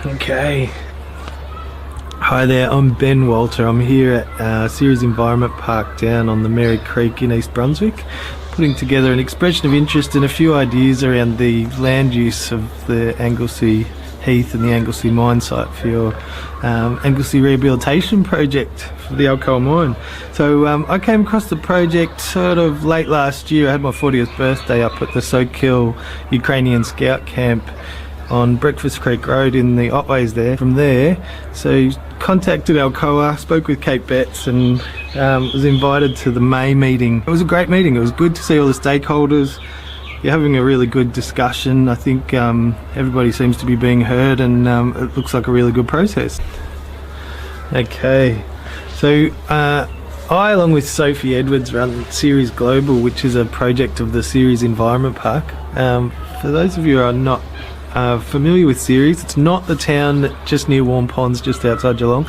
Okay. Hi there, I'm Ben Walter. I'm here at CERES Environment Park down on the Mary Creek in East Brunswick, putting together an expression of interest and a few ideas around the land use of the Anglesea Heath and the Anglesea mine site for your Anglesea rehabilitation project for the Alcoa mine. So I came across the project sort of late last year. I had my 40th birthday up at the Sokil Ukrainian Scout Camp on Breakfast Creek Road in the Otways there. From there, so contacted Alcoa, spoke with Kate Betts, and was invited to the May meeting. It was a great meeting. It was good to see all the stakeholders. You're having a really good discussion. I think everybody seems to be being heard, and it looks like a really good process. Okay, so I, along with Sophie Edwards, run CERES Global, which is a project of the CERES Environment Park. For those of you who are not familiar with CERES, it's not the town just near Warm Ponds, just outside Geelong.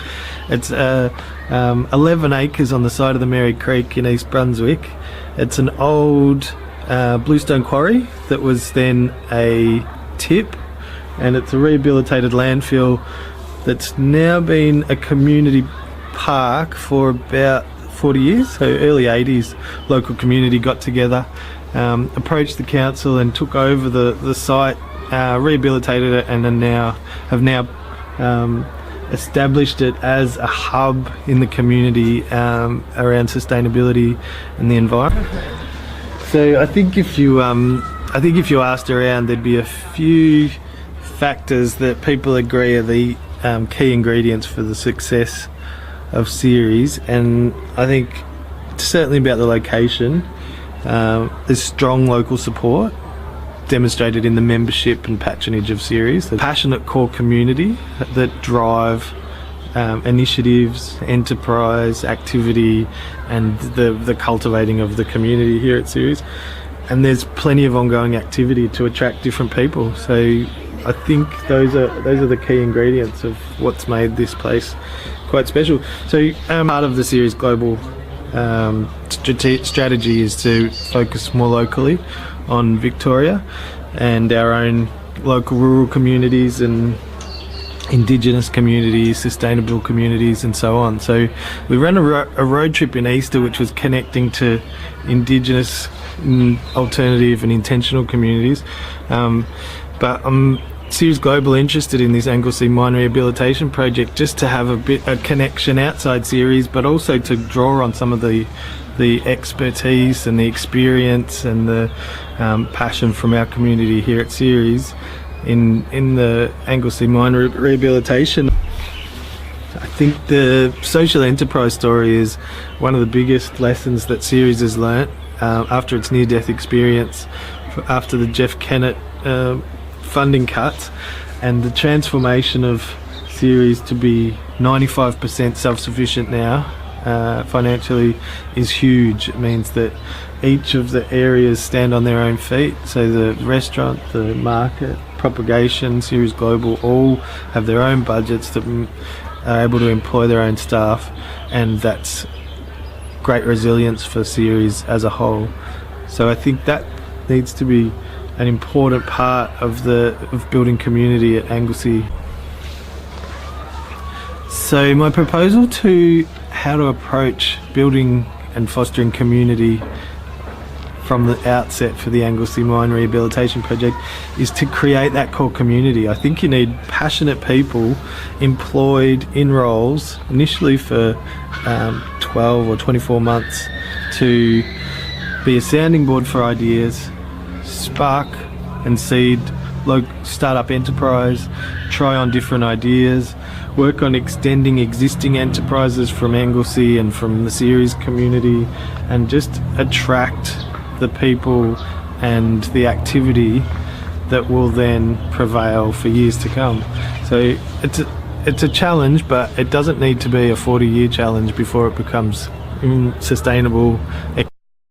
It's 11 acres on the side of the Mary Creek in East Brunswick. It's an old bluestone quarry that was then a tip, and it's a rehabilitated landfill that's now been a community park for about 40 years. So early 80s, local community got together, approached the council and took over the site, rehabilitated it, and then have now established it as a hub in the community around sustainability and the environment. So I think if you asked around, there'd be a few factors that people agree are the key ingredients for the success of CERES, and I think certainly about the location. There's strong local support demonstrated in the membership and patronage of CERES. The passionate core community that drive initiatives, enterprise, activity, and the cultivating of the community here at CERES. And there's plenty of ongoing activity to attract different people. So I think those are the key ingredients of what's made this place quite special. So part of the CERES Global strategy is to focus more locally on Victoria and our own local rural communities and Indigenous communities, sustainable communities, and so on. So we ran a road trip in Easter which was connecting to Indigenous, alternative and intentional communities, but CERES Global interested in this Anglesea mine rehabilitation project just to have a connection outside CERES, but also to draw on some of the expertise and the experience and the passion from our community here at CERES in the Anglesea mine rehabilitation. I think the social enterprise story is one of the biggest lessons that CERES has learnt after its near-death experience, after the Jeff Kennett funding cuts, and the transformation of CERES to be 95% self-sufficient now financially is huge. It means that each of the areas stand on their own feet. So the restaurant, the market, propagation, CERES Global all have their own budgets that are able to employ their own staff, and that's great resilience for CERES as a whole. So I think that needs to be an important part of building community at Anglesea. So my proposal to how to approach building and fostering community from the outset for the Anglesea mine rehabilitation project is to create that core community. I think you need passionate people employed in roles initially for 12 or 24 months to be a sounding board for ideas, spark and seed startup enterprise, try on different ideas, work on extending existing enterprises from Anglesea and from the CERES community, and just attract the people and the activity that will then prevail for years to come. So it's a challenge, but it doesn't need to be a 40-year challenge before it becomes sustainable.